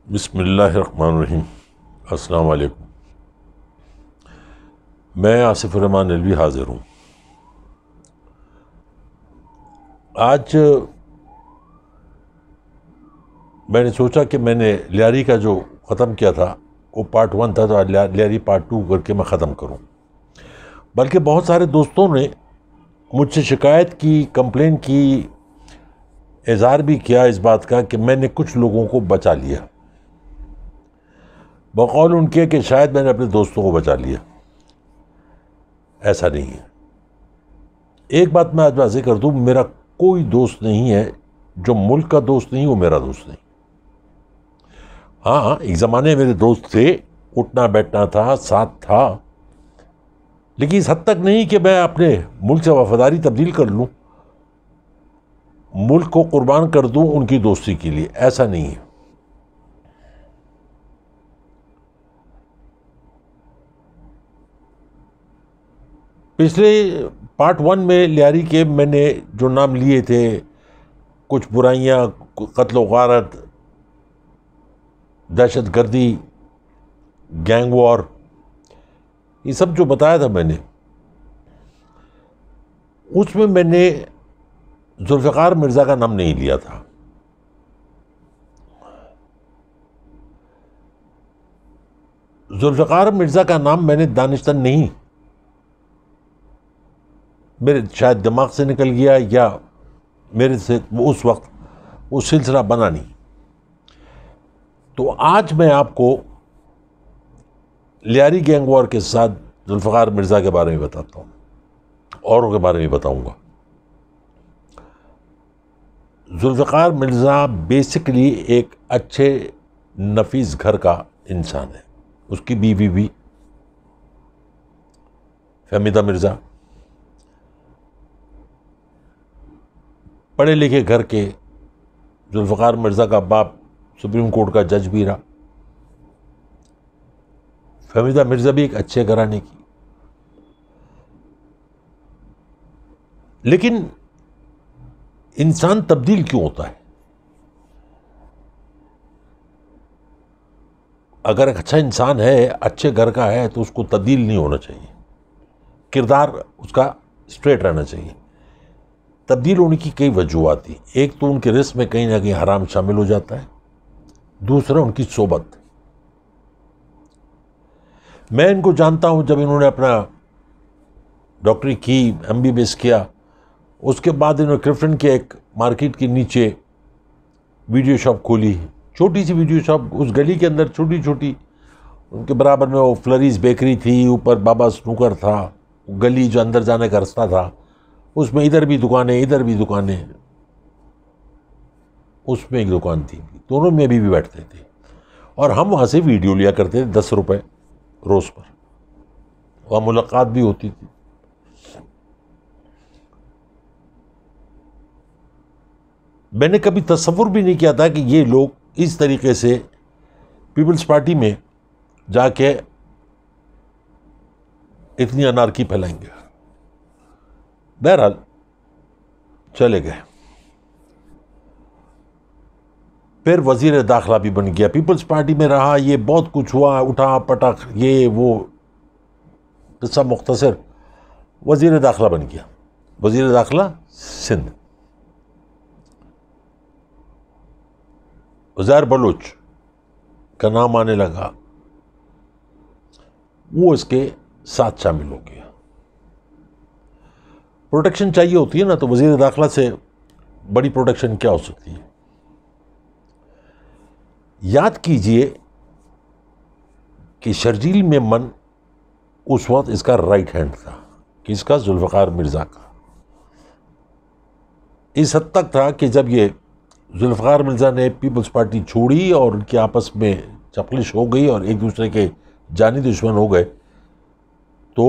بسم اللہ الرحمن الرحیم۔ السلام علیکم۔ میں آصف الرحمن علوی حاضر ہوں۔ آج میں نے سوچا کہ میں نے لیاری کا جو ختم کیا تھا وہ پارٹ 1 تھا، تو آج لیاری پارٹ 2 کر کے میں ختم کروں۔ بلکہ بہت سارے دوستوں نے مجھ سے شکایت کی، کمپلین کی، اظہار بھی کیا اس بات کا کہ میں نے کچھ لوگوں کو بچا لیا، بقول ان کے کہ شاید میں نے اپنے دوستوں کو بچا لیا۔ ایسا نہیں ہے۔ ایک بات میں آج واضح کر دوں، میرا کوئی دوست نہیں ہے جو ملک کا دوست نہیں، وہ میرا دوست نہیں۔ ہاں، ایک زمانے میرے دوست تھے، اٹھنا بیٹھنا تھا، ساتھ تھا، لیکن اس حد تک نہیں کہ میں اپنے ملک سے وفاداری تبدیل کر لوں، ملک کو قربان کر دوں ان کی دوستی کے لیے۔ ایسا نہیں ہے۔ پچھلے پارٹ 1 میں لیاری کے میں نے جو نام لیے تھے، کچھ برائیاں، قتل و غارت، دہشت گردی، گینگ وار، یہ سب جو بتایا تھا میں نے، اس میں نے ذوالفقار مرزا کا نام نہیں لیا تھا۔ ذوالفقار مرزا کا نام میں نے دانستہ نہیں، میرے شاید دماغ سے نکل گیا یا میرے سے اس وقت وہ سلسلہ بنا نہیں۔ تو آج میں آپ کو لیاری گینگ وار کے ساتھ ذوالفقار مرزا کے بارے میں بتاتا ہوں، اوروں کے بارے میں بتاؤں گا۔ ذوالفقار مرزا بیسکلی ایک اچھے نفیس گھر کا انسان ہے۔ اس کی بیوی بھی فہمیدہ مرزا پڑھے لکھے گھر کے، ذوالفقار مرزا کا باپ سپریم کورٹ کا جج بھی رہا، فہمیدہ مرزا بھی ایک اچھے گھرانے کی۔ لیکن انسان تبدیل کیوں ہوتا ہے؟ اگر ایک اچھا انسان ہے، اچھے گھر کا ہے، تو اس کو تبدیل نہیں ہونا چاہیے، کردار اس کا اسٹریٹ رہنا چاہیے۔ تبدیل ہونے کی کئی وجوہات تھیں۔ ایک تو ان کے رزق میں کہیں نہ کہیں حرام شامل ہو جاتا ہے، دوسرا ان کی صحبت۔ میں ان کو جانتا ہوں، جب انہوں نے اپنا ڈاکٹری کی، MBBS کیا، اس کے بعد انہوں نے کرفٹن کے ایک مارکیٹ کے نیچے ویڈیو شاپ کھولی، چھوٹی سی ویڈیو شاپ، اس گلی کے اندر چھوٹی چھوٹی، ان کے برابر میں وہ فلریز بیکری تھی، اوپر بابا سنوکر تھا، گلی جو اندر جانے کا رستہ تھا، اس میں ادھر بھی دکانیں ادھر بھی دکانیں، اس میں ایک دکان تھی، دونوں میں بھی بیٹھتے تھے، اور ہم وہاں سے ویڈیو لیا کرتے تھے 10 روپے روز پر، وہاں ملاقات بھی ہوتی تھی۔ میں نے کبھی تصور بھی نہیں کیا تھا کہ یہ لوگ اس طریقے سے پیپلز پارٹی میں جا کے اتنی انارکی پھیلائیں گے۔ بہرحال چلے گئے۔ پھر وزیر داخلہ بھی بن گیا، پیپلز پارٹی میں رہا، یہ بہت کچھ ہوا، اٹھا پٹک، یہ وہ، قصہ مختصر، وزیر داخلہ بن گیا، وزیر داخلہ سندھ۔ عزیر بلوچ کا نام آنے لگا، وہ اس کے ساتھ شامل ہو گیا۔ پروٹیکشن چاہیے ہوتی ہے نا، تو وزیر داخلہ سے بڑی پروٹیکشن کیا ہو سکتی ہے؟ یاد کیجئے کہ شرجیل میمن اس وقت اس کا رائٹ ہینڈ تھا، کس کا؟ ذوالفقار مرزا کا۔ اس حد تک تھا کہ جب یہ ذوالفقار مرزا نے پیپلز پارٹی چھوڑی اور ان کے آپس میں چپلش ہو گئی اور ایک دوسرے کے جانی دشمن ہو گئے، تو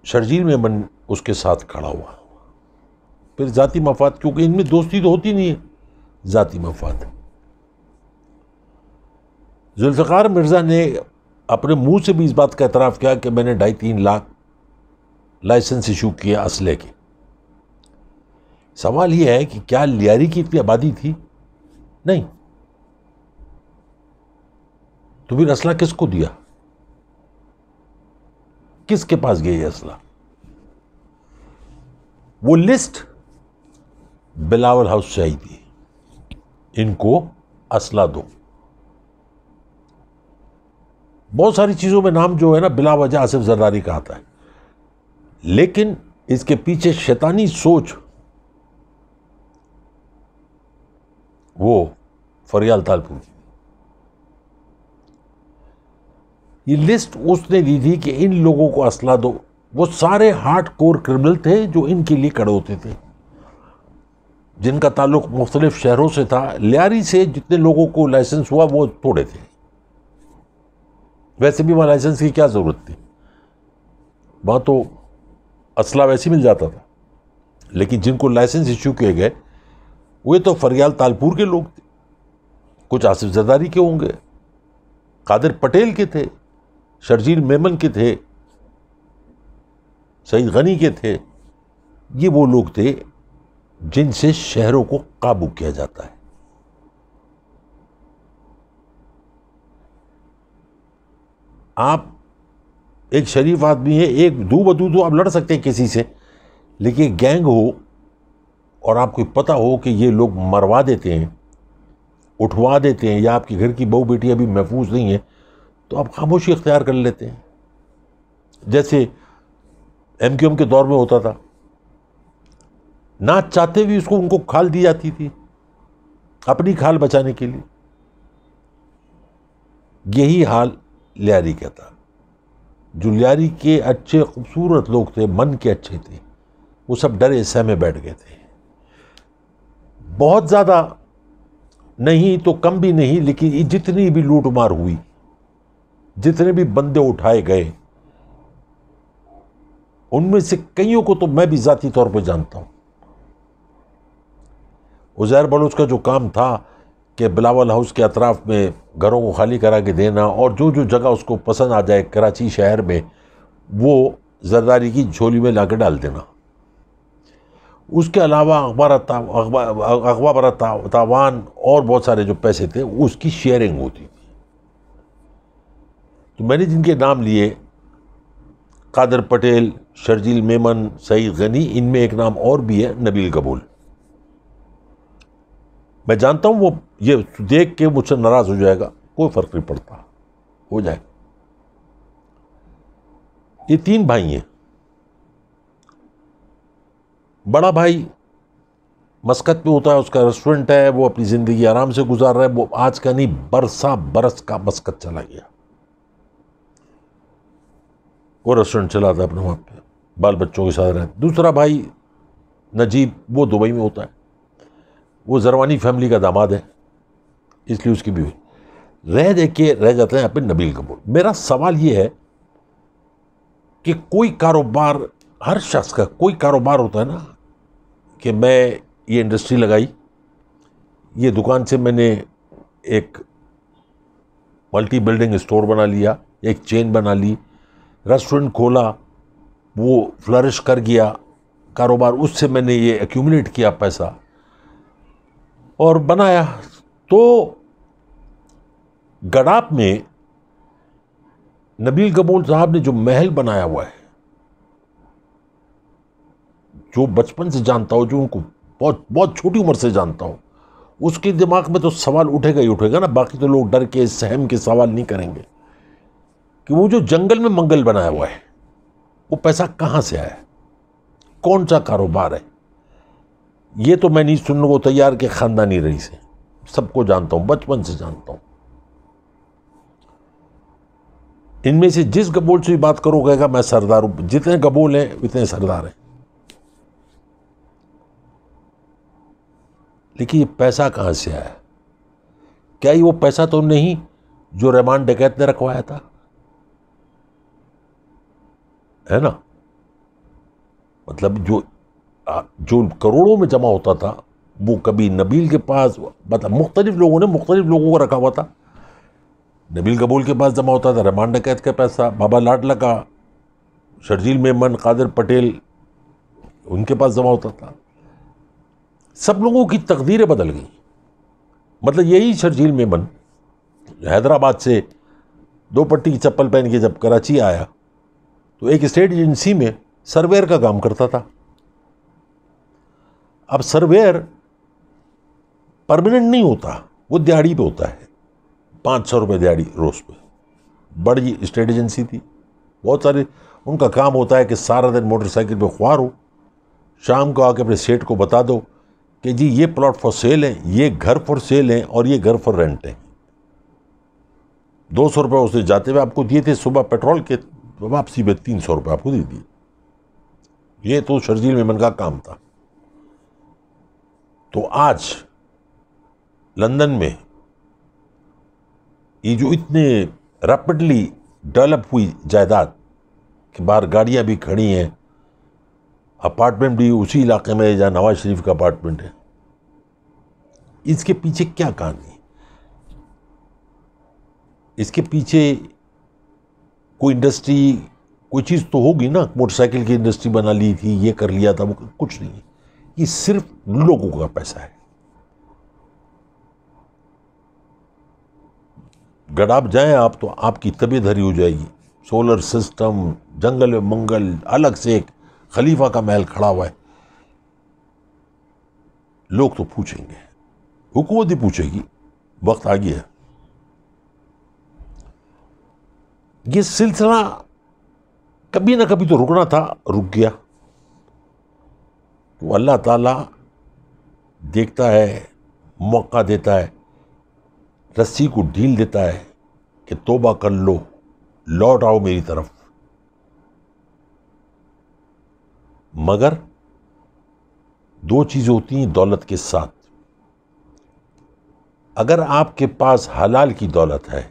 شرجیل میمن اس کے ساتھ کھڑا ہوا۔ پھر ذاتی مفاد، کیونکہ ان میں دوستی تو ہوتی نہیں ہے، ذاتی مفاد۔ ذوالفقار مرزا نے اپنے منہ سے بھی اس بات کا اعتراف کیا کہ میں نے 2.5-3 لاکھ لائسنس ایشو کیے اسلحے کے۔ سوال یہ ہے کہ کیا لیاری کی اتنی آبادی تھی؟ نہیں، تو پھر اسلحہ کس کو دیا؟ کس کے پاس گیا یہ اسلحہ؟ وہ لسٹ بلاول ہاؤس سے آئی تھی، ان کو اسلحہ دو. بہت ساری چیزوں میں نام جو ہے نا بلا وجہ آصف زرداری کا آتا ہے، لیکن اس کے پیچھے شیطانی سوچ وہ فریال تالپور کی. یہ لسٹ اس نے دی تھی کہ ان لوگوں کو اسلحہ دو. وہ سارے ہارڈ کور کرمنل تھے جو ان کے لیے کھڑے ہوتے تھے، جن کا تعلق مختلف شہروں سے تھا. لیاری سے جتنے لوگوں کو لائسنس ہوا وہ تھوڑے تھے، ویسے بھی وہاں لائسنس کی کیا ضرورت تھی، وہاں تو اسلحہ ویسے مل جاتا تھا. لیکن جن کو لائسنس ایشو کیے گئے وہ تو فریال تالپور کے لوگ تھے، کچھ آصف زرداری کے ہوں گے، قادر پٹیل کے تھے، شرجیل میمن کے تھے، سعید غنی کے تھے. یہ وہ لوگ تھے جن سے شہروں کو قابو کیا جاتا ہے. آپ ایک شریف آدمی ہے، ایک دو بدو تو آپ لڑ سکتے ہیں کسی سے، لیکن گینگ ہو اور آپ کو پتہ ہو کہ یہ لوگ مروا دیتے ہیں، اٹھوا دیتے ہیں، یا آپ کے گھر کی بہو بیٹی ابھی محفوظ نہیں ہے، تو آپ خاموشی اختیار کر لیتے ہیں. جیسے ایم کیو ایم کے دور میں ہوتا تھا، نہ چاہتے بھی اس کو ان کو کھال دی جاتی تھی اپنی کھال بچانے کے لیے. یہی حال لیاری کا تھا. جو لیاری کے اچھے خوبصورت لوگ تھے، من کے اچھے تھے، وہ سب ڈرے سہمے بیٹھ گئے تھے. بہت زیادہ نہیں تو کم بھی نہیں، لیکن جتنی بھی لوٹ مار ہوئی، جتنے بھی بندے اٹھائے گئے، ان میں سے کئیوں کو تو میں بھی ذاتی طور پہ جانتا ہوں. عزیر بلوچ کا جو کام تھا کہ بلاول ہاؤس کے اطراف میں گھروں کو خالی کرا کے دینا، اور جو جو جگہ اس کو پسند آ جائے کراچی شہر میں وہ زرداری کی جھولی میں لا کے ڈال دینا. اس کے علاوہ اغوا برا تاوان اور بہت سارے جو پیسے تھے اس کی شیئرنگ ہوتی تھی. تو میں نے جن کے نام لیے، قادر پٹیل، شرجیل میمن، سعید غنی، ان میں ایک نام اور بھی ہے، نبیل قبول. میں جانتا ہوں وہ یہ دیکھ کے مجھ سے ناراض ہو جائے گا، کوئی فرق نہیں پڑتا، ہو جائے. یہ تین بھائی ہیں. بڑا بھائی مسقط میں ہوتا ہے، اس کا ریسٹورنٹ ہے، وہ اپنی زندگی آرام سے گزار رہا ہے. وہ آج کا نہیں برسا برس کا مسقط چلا گیا، وہ ریسٹورنٹ چلاتا ہے اپنے وہاں پہ، بال بچوں کے ساتھ رہتا. دوسرا بھائی نجیب، وہ دبئی میں ہوتا ہے، وہ زروانی فیملی کا داماد ہے، اس لیے اس کی بیوی. رہ جاتے ہیں اپنے نبیل قبول. میرا سوال یہ ہے کہ کوئی کاروبار، ہر شخص کا کوئی کاروبار ہوتا ہے نا، کہ میں یہ انڈسٹری لگائی، یہ دکان سے میں نے ایک ملٹی بلڈنگ اسٹور بنا لیا، ایک چین بنا لی، ریسٹورنٹ کھولا، وہ فلرش کر گیا کاروبار، اس سے میں نے یہ ایکیومولیٹ کیا پیسہ اور بنایا. تو گڈاپ میں نبیل قبول صاحب نے جو محل بنایا ہوا ہے، جو بچپن سے جانتا ہو، جو ان کو بہت چھوٹی عمر سے جانتا ہوں، اس کے دماغ میں تو سوال اٹھے گا ہی اٹھے گا نا. باقی تو لوگ ڈر کے سہم کے سوال نہیں کریں گے کہ وہ جو جنگل میں منگل بنایا ہوا ہے، وہ پیسہ کہاں سے آیا، کون سا کاروبار ہے. یہ تو میں نہیں سننے کو تیار کہ خاندانی رئیس ہے، سب کو جانتا ہوں، بچپن سے جانتا ہوں. ان میں سے جس قبول سے بات کرو کہے گا میں سردار ہوں. جتنے قبول ہیں اتنے سردار ہیں. لیکن یہ پیسہ کہاں سے آیا؟ کیا یہ وہ پیسہ تو نہیں جو رحمان ڈکیت نے رکھوایا تھا، ہے نا؟ مطلب جو کروڑوں میں جمع ہوتا تھا، وہ کبھی نبیل کے پاس، مطلب مختلف لوگوں نے مختلف لوگوں کو رکھا ہوا تھا. نبیل قبول کے پاس جمع ہوتا تھا رحمان ڈکیت کا پیسہ، بابا لاڈلا کا، شرجیل میمن، قادر پٹیل، ان کے پاس جمع ہوتا تھا. سب لوگوں کی تقدیریں بدل گئیں. مطلب یہی شرجیل میمن حیدرآباد سے 2 پٹی کی چپل پہن کے جب کراچی آیا تو ایک اسٹیٹ ایجنسی میں سرویئر کا کام کرتا تھا. اب سرویئر پرماننٹ نہیں ہوتا, وہ دیہڑی پہ ہوتا ہے, 500 روپے دیہڑی روز پہ. بڑی اسٹیٹ ایجنسی تھی, بہت سارے ان کا کام ہوتا ہے کہ سارا دن موٹر سائیکل پہ خوار ہو, شام کو آ کے اپنے سیٹ کو بتا دو کہ جی یہ پلاٹ فار سیل ہے, یہ گھر فار سیل ہیں اور یہ گھر فار رینٹ ہیں. 200 روپے اس نے جاتے ہوئے آپ کو دیے تھے, صبح پیٹرول کے واپسی میں 300 روپے آپ کو دے دیے. یہ تو شرجیل میمن کا کام تھا. تو آج لندن میں یہ جو اتنے ریپڈلی ڈیولپ ہوئی جائیداد کہ باہر گاڑیاں بھی کھڑی ہیں, اپارٹمنٹ بھی اسی علاقے میں جہاں نواز شریف کا اپارٹمنٹ ہے, اس کے پیچھے کیا کہانی ہے؟ اس کے پیچھے کوئی انڈسٹری, کوئی چیز تو ہوگی نا. موٹر سائیکل کی انڈسٹری بنا لی تھی, یہ کر لیا تھا, وہ کچھ نہیں. یہ صرف لوگوں کا پیسہ ہے. گڑاب جائیں آپ تو آپ کی طبیعت ہری ہو جائے گی. سولر سسٹم, جنگل منگل, الگ سے ایک خلیفہ کا محل کھڑا ہوا ہے. لوگ تو پوچھیں گے, حکومت ہی پوچھے گی, وقت آ گیا ہے. یہ سلسلہ کبھی نہ کبھی تو رکنا تھا, رک گیا. تو اللہ تعالیٰ دیکھتا ہے, موقع دیتا ہے, رسی کو ڈھیل دیتا ہے کہ توبہ کر لو, لوٹ آؤ میری طرف. مگر 2 چیزیں ہوتی ہیں دولت کے ساتھ. اگر آپ کے پاس حلال کی دولت ہے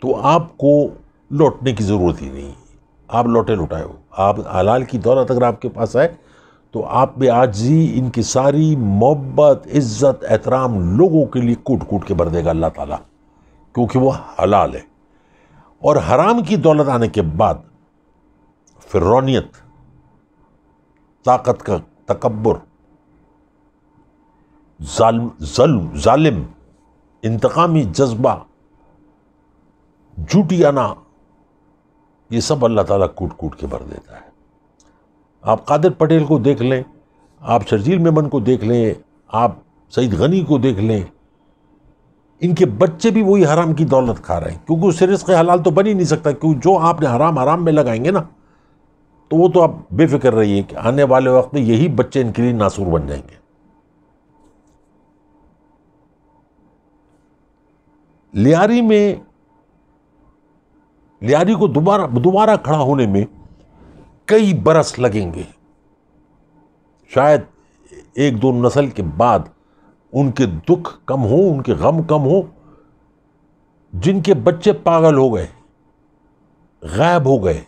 تو آپ کو لوٹنے کی ضرورت ہی نہیں, آپ لوٹے لٹائے ہو. آپ حلال کی دولت اگر آپ کے پاس ہے تو آپ میں عاجزی, ان کی ساری محبت, عزت, احترام لوگوں کے لیے کوٹ کوٹ کے بھر دے گا اللہ تعالیٰ, کیونکہ وہ حلال ہے. اور حرام کی دولت آنے کے بعد فرعونیت, طاقت کا تکبر, ظالم, انتقامی جذبہ, جھوٹی انا, یہ سب اللہ تعالیٰ کوٹ کوٹ کے بھر دیتا ہے. آپ قادر پٹیل کو دیکھ لیں, آپ شرجیل میمن کو دیکھ لیں, آپ سعید غنی کو دیکھ لیں, ان کے بچے بھی وہی حرام کی دولت کھا رہے ہیں, کیونکہ اس سے رزق حلال تو بن ہی نہیں سکتا. کیونکہ جو آپ نے حرام میں لگائیں گے نا, تو وہ تو آپ بے فکر رہیے کہ آنے والے وقت میں یہی بچے ان کے لیے ناسور بن جائیں گے. لیاری کو دوبارہ کھڑا ہونے میں کئی برس لگیں گے. شاید 1-2 نسل کے بعد ان کے دکھ کم ہو, ان کے غم کم ہو. جن کے بچے پاگل ہو گئے, غائب ہو گئے,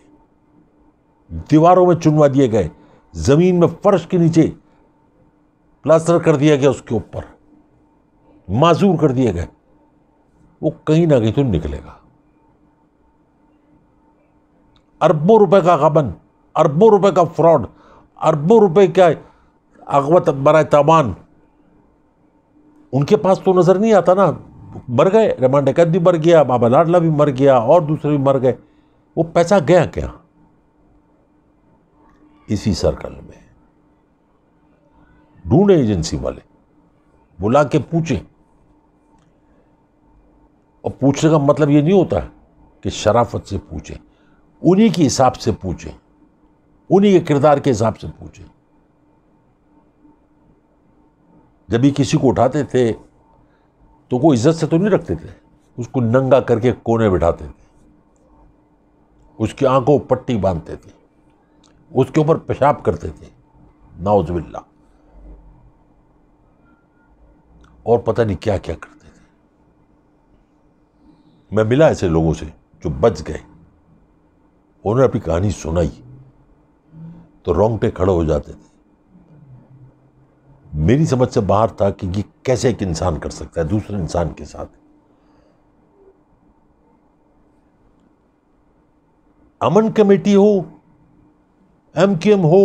دیواروں میں چنوا دیے گئے, زمین میں فرش کے نیچے پلاسٹر کر دیا گیا, اس کے اوپر معذور کر دیے گئے, وہ کہیں نہ کہیں تو نکلے گا. اربوں روپے کا غبن, اربوں روپے کا فراڈ, اربوں روپے کا عقوبت برائے تاوان ان کے پاس تو نظر نہیں آتا نا. مر گئے, رحمان ڈکیت بھی مر گیا, بابا لاڈلا بھی مر گیا, اور دوسرے بھی مر گئے. وہ پیسہ گیا کیا؟ اسی سرکل میں. ڈھونڈے ایجنسی والے, بلا کے پوچھیں. اور پوچھنے کا مطلب یہ نہیں ہوتا کہ شرافت سے پوچھیں, انہی کے حساب سے پوچھیں, انہی کے کردار کے حساب سے پوچھیں. جب بھی کسی کو اٹھاتے تھے تو وہ عزت سے تو نہیں رکھتے تھے, اس کو ننگا کر کے کونے بٹھاتے تھے, اس کی آنکھوں پٹی باندھتے تھے, اس کے اوپر پیشاب کرتے تھے, نعوذ باللہ, اور پتہ نہیں کیا کیا کرتے تھے. میں ملا ایسے لوگوں سے جو بچ گئے, انہوں نے اپنی کہانی سنائی تو رونگٹے کھڑے ہو جاتے تھے. میری سمجھ سے باہر تھا کہ یہ کیسے ایک انسان کر سکتا ہے دوسرے انسان کے ساتھ. امن کمیٹی ہو, MQM ہو,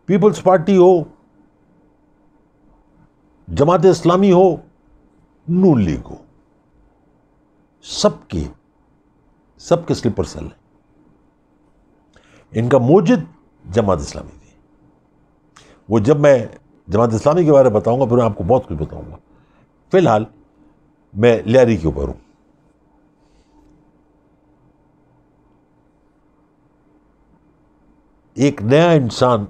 پیپلز پارٹی ہو, جماعت اسلامی ہو, نون لیگ ہو, سب کے سلیپر سیل ہیں. ان کا موجد جماعت اسلامی تھی. وہ جب میں جماعت اسلامی کے بارے میں بتاؤں گا پھر میں آپ کو بہت کچھ بتاؤں گا. فی الحال میں لیاری کے اوپر ہوں. ایک نیا انسان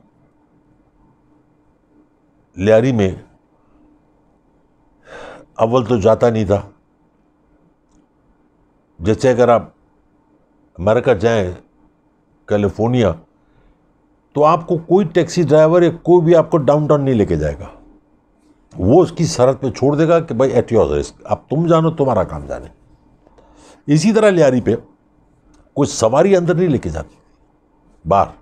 لیاری میں اول تو جاتا نہیں تھا. جیسے اگر آپ امریکہ جائیں کیلیفورنیا تو آپ کو کوئی ٹیکسی ڈرائیور یا کوئی بھی آپ کو ڈاؤن ٹاؤن نہیں لے کے جائے گا. وہ اس کی سرحد پہ چھوڑ دے گا کہ بھائی ایٹ یور رسک، اب تم جانو، تمہارا کام جانے. اسی طرح لیاری پہ کوئی سواری اندر نہیں لے کے جاتی، باہر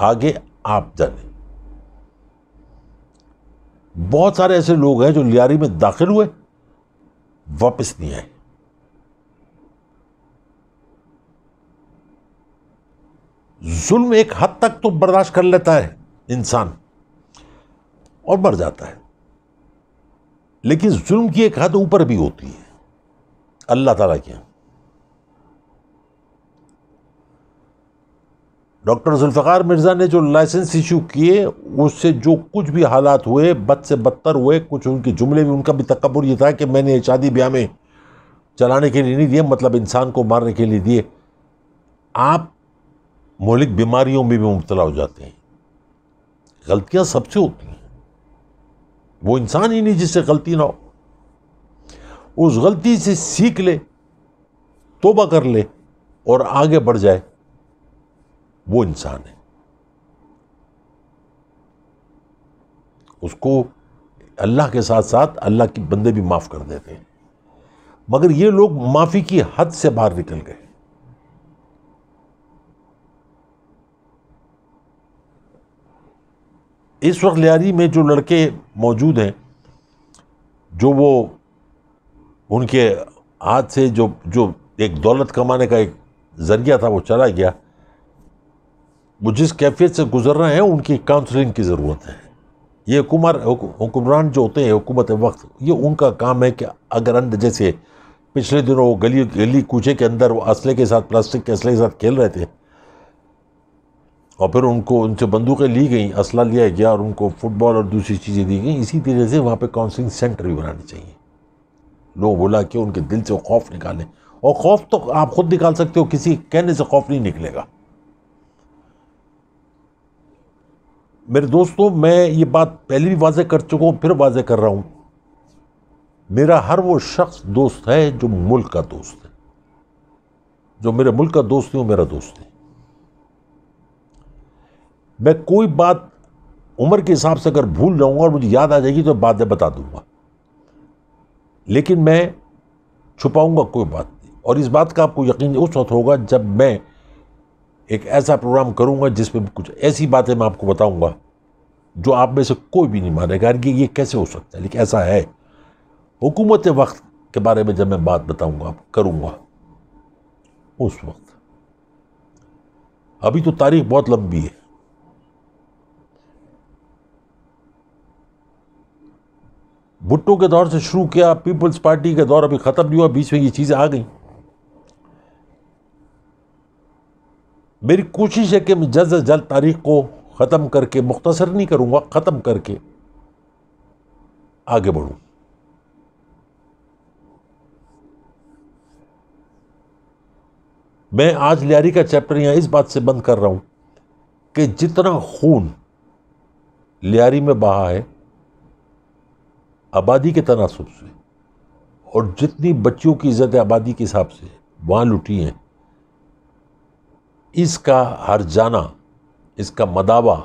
آگے آپ جانے. بہت سارے ایسے لوگ ہیں جو لیاری میں داخل ہوئے واپس نہیں آئے. ظلم ایک حد تک تو برداشت کر لیتا ہے انسان اور مر جاتا ہے، لیکن ظلم کی ایک حد اوپر بھی ہوتی ہے اللہ تعالیٰ کے. ڈاکٹر ذوالفقار مرزا نے جو لائسنس ایشو کیے اس سے جو کچھ بھی حالات ہوئے بد سے بدتر ہوئے. کچھ ان کے جملے میں ان کا بھی تکبر یہ تھا کہ میں نے شادی بیاہ میں چلانے کے لیے نہیں دیے، مطلب انسان کو مارنے کے لیے دیے. آپ مہلک بیماریوں میں بھی مبتلا ہو جاتے ہیں. غلطیاں سب سے ہوتی ہیں، وہ انسان ہی نہیں جس سے غلطی نہ ہو. اس غلطی سے سیکھ لے، توبہ کر لے اور آگے بڑھ جائے، وہ انسان ہے. اس کو اللہ کے ساتھ ساتھ اللہ کے بندے بھی معاف کر دیتے ہیں. مگر یہ لوگ معافی کی حد سے باہر نکل گئے. اس وقت لیاری میں جو لڑکے موجود ہیں جو وہ ان کے ہاتھ سے جو ایک دولت کمانے کا ایک ذریعہ تھا وہ چلا گیا، وہ جس کیفیت سے گزر رہے ہیں ان کی کاؤنسلنگ کی ضرورت ہے. یہ حکمران جو ہوتے ہیں حکومت وقت، یہ ان کا کام ہے کہ اگر جیسے پچھلے دنوں وہ گلی کوچے کے اندر وہ اسلحے کے ساتھ، پلاسٹک کے اسلحے کے ساتھ کھیل رہے تھے اور پھر ان سے بندوقیں لی گئیں، اسلحہ لیا گیا اور ان کو فٹ بال اور دوسری چیزیں دی گئیں. اسی طرح سے وہاں پہ کاؤنسلنگ سینٹر بھی بنانے چاہیے. لوگ بولا کہ ان کے دل سے خوف نکالیں، اور خوف تو آپ خود نکال سکتے ہو، کسی کہنے سے خوف نہیں نکلے گا. میرے دوستوں، میں یہ بات پہلے بھی واضح کر چکا ہوں، پھر واضح کر رہا ہوں. میرا ہر وہ شخص دوست ہے جو ملک کا دوست ہے. جو میرے ملک کا دوست ہے وہ میرا دوست ہے. میں کوئی بات عمر کے حساب سے اگر بھول جاؤں گا اور مجھے یاد آ جائے گی تو بعد میں بتا دوں گا، لیکن میں چھپاؤں گا کوئی بات نہیں. اور اس بات کا آپ کو یقین اس وقت ہوگا جب میں ایک ایسا پروگرام کروں گا جس میں کچھ ایسی باتیں میں آپ کو بتاؤں گا جو آپ میں سے کوئی بھی نہیں مانے گا کہ یہ کیسے ہو سکتا ہے، لیکن ایسا ہے. حکومت وقت کے بارے میں جب میں بات بتاؤں گا کروں گا اس وقت. ابھی تو تاریخ بہت لمبی ہے. بھٹو کے دور سے شروع کیا، پیپلز پارٹی کے دور ابھی ختم نہیں ہوا، بیچ میں یہ چیزیں آ گئیں. میری کوشش ہے کہ میں جلد سے جلد تاریخ کو ختم کر کے، مختصر نہیں کروں گا، ختم کر کے آگے بڑھوں. میں آج لیاری کا چیپٹر یہاں اس بات سے بند کر رہا ہوں کہ جتنا خون لیاری میں بہا ہے آبادی کے تناسب سے، اور جتنی بچیوں کی عزت آبادی کے حساب سے وہاں لٹی ہیں، اس کا ہرجانہ، اس کا مداوع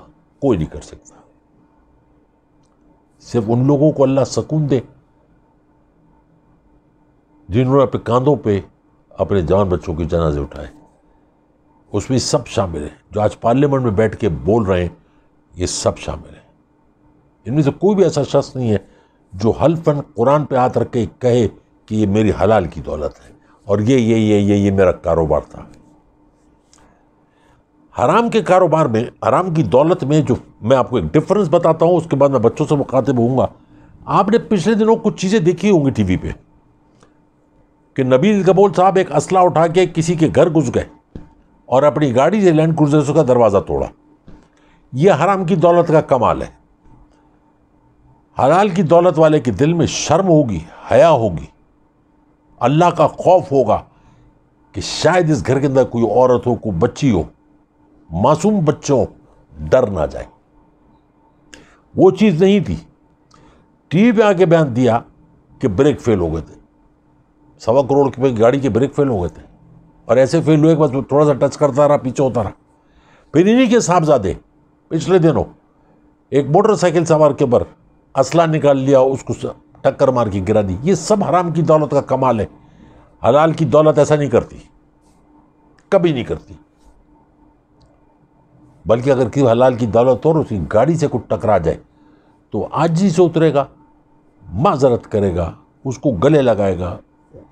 کوئی نہیں کر سکتا. صرف ان لوگوں کو اللہ سکون دے جنہوں نے اپنے کاندھوں پہ اپنے جوان بچوں کے جنازے اٹھائے. اس میں سب شامل ہیں جو آج پارلیمنٹ میں بیٹھ کے بول رہے ہیں، یہ سب شامل ہیں. ان میں سے کوئی بھی ایسا شخص نہیں ہے جو حلفاً قرآن پہ ہاتھ رکھ کے کہے کہ یہ میری حلال کی دولت ہے اور یہ میرا کاروبار تھا. حرام کے کاروبار میں، حرام کی دولت میں، جو میں آپ کو ایک ڈفرنس بتاتا ہوں، اس کے بعد میں بچوں سے مخاطب ہوں گا. آپ نے پچھلے دنوں کچھ چیزیں دیکھی ہوں گی ٹی وی پہ. کہ نبیل کپول صاحب ایک اسلحہ اٹھا کے کسی کے گھر گھس گئے اور اپنی گاڑی سے لینڈ کروزر کا دروازہ توڑا. یہ حرام کی دولت کا کمال ہے. حلال کی دولت والے کے دل میں شرم ہوگی, حیا ہوگی, اللہ کا خوف ہوگا کہ شاید اس گھر کے اندر کوئی عورت ہو, کوئی بچی ہو, معصوم بچوں, ڈر نہ جائے. وہ چیز نہیں تھی. ٹی وی پہ آ کے بیان دیا کہ بریک فیل ہو گئے تھے, 1.25 کروڑ کی گاڑی کے بریک فیل ہو گئے تھے, اور ایسے فیل ہوئے کہ بس تھوڑا سا ٹچ کرتا رہا, پیچھے ہوتا رہا. پھر انہی کے صاحبزادے پچھلے دنوں ایک موٹر سائیکل سوار کے اوپر اسلحہ نکال لیا, اس کو ٹکر مار کے گرا دی. یہ سب حرام کی دولت کا کمال ہے. حلال کی دولت ایسا نہیں کرتی, کبھی نہیں کرتی. بلکہ اگر کسی حلال کی دولت اور اس کی گاڑی سے کچھ ٹکرا جائے تو عاجزی سے اترے گا, معذرت کرے گا, اس کو گلے لگائے گا,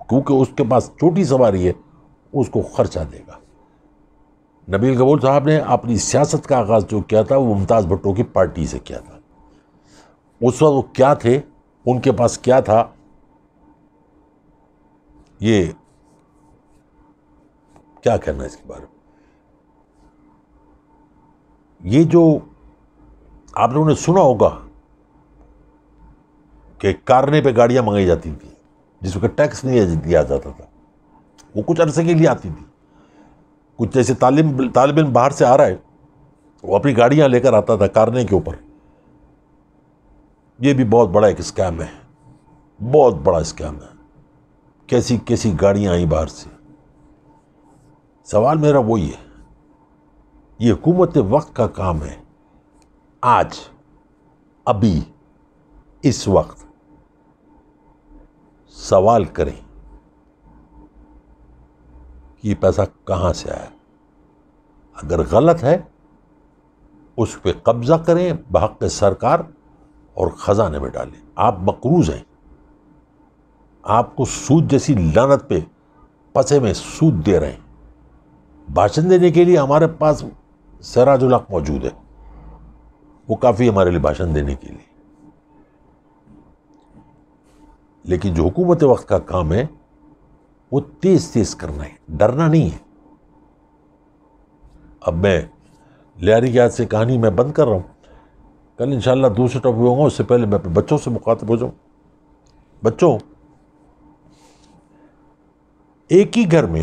کیونکہ اس کے پاس چھوٹی سواری ہے, اس کو خرچہ دے گا. نبیل کپول صاحب نے اپنی سیاست کا آغاز جو کیا تھا وہ ممتاز بھٹو کی پارٹی سے کیا تھا. اس وقت وہ کیا تھے, ان کے پاس کیا تھا, یہ کیا کہنا ہے اس کے بارے میں. یہ جو آپ لوگوں نے سنا ہوگا کہ کارنے پہ گاڑیاں منگائی جاتی تھیں جس میں ٹیکس نہیں دیا جاتا تھا, وہ کچھ عرصے کے لیے آتی تھی. کچھ جیسے طالب علم باہر سے آ رہا ہے, وہ اپنی گاڑیاں لے کر آتا تھا کارنے کے اوپر. یہ بھی بہت بڑا ایک اسکیم ہے, بہت بڑا اسکیم ہے. کیسی کیسی گاڑیاں آئیں باہر سے. سوال میرا وہی ہے, یہ حکومت وقت کا کام ہے. آج, ابھی, اس وقت سوال کریں کہ یہ پیسہ کہاں سے آیا. اگر غلط ہے اس پہ قبضہ کریں بحق سرکار اور خزانے میں ڈالیں. آپ مقروض ہیں, آپ کو سود جیسی لعنت پہ پسے میں سود دے رہے ہیں. بھاشن دینے کے لیے ہمارے پاس سراج الحق موجود ہے, وہ کافی ہمارے لیے بھاشن دینے کے لیے. لیکن جو حکومت وقت کا کام ہے وہ تیز تیز کرنا ہے, ڈرنا نہیں ہے. اب میں لیاری کی یاد سے کہانی میں بند کر رہا ہوں. کل انشاءاللہ دوسرے ٹاپک ہوں گا, اس سے پہلے میں اپنے بچوں سے مخاطب ہو جاؤں. بچوں, ایک ہی گھر میں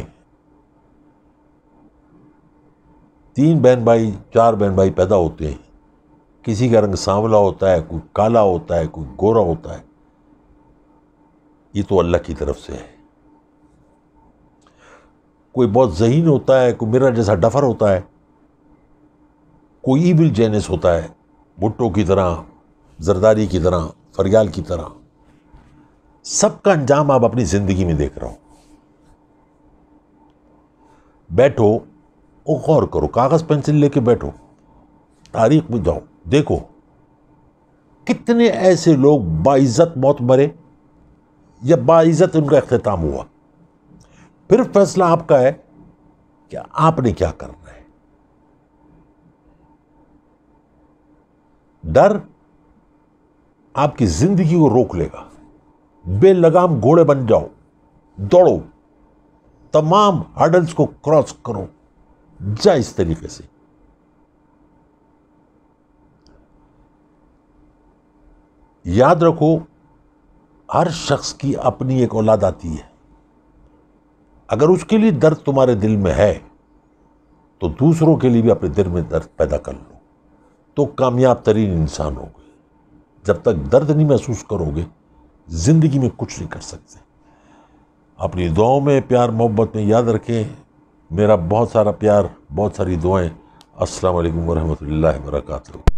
3 بہن بھائی 4 بہن بھائی پیدا ہوتے ہیں. کسی کا رنگ سانولا ہوتا ہے, کوئی کالا ہوتا ہے, کوئی گورا ہوتا ہے. یہ تو اللہ کی طرف سے ہے. کوئی بہت ذہین ہوتا ہے, کوئی میرا جیسا ڈفر ہوتا ہے, کوئی ایول جینس ہوتا ہے, بھٹو کی طرح, زرداری کی طرح, فریال کی طرح. سب کا انجام آپ اپنی زندگی میں دیکھ رہا ہوں. بیٹھو, غور کرو, کاغذ پینسل لے کے بیٹھو, تاریخ میں جاؤ, دیکھو کتنے ایسے لوگ باعزت موت مرے یا باعزت ان کا اختتام ہوا. پھر فیصلہ آپ کا ہے کہ آپ نے کیا کرنا ہے. ڈر آپ کی زندگی کو روک لے گا. بے لگام گھوڑے بن جاؤ, دوڑو, تمام ہرڈلز کو کراس کرو, جا اس طریقے سے. یاد رکھو, ہر شخص کی اپنی ایک اولاد آتی ہے. اگر اس کے لیے درد تمہارے دل میں ہے تو دوسروں کے لیے بھی اپنے دل میں درد پیدا کر لو, تو کامیاب ترین انسان ہوگے. جب تک درد نہیں محسوس کرو گے زندگی میں کچھ نہیں کر سکتے. اپنی دعاؤں میں, پیار محبت میں یاد رکھیں. میرا بہت سارا پیار, بہت ساری دعائیں. السلام علیکم ورحمۃ اللہ وبرکاتہ.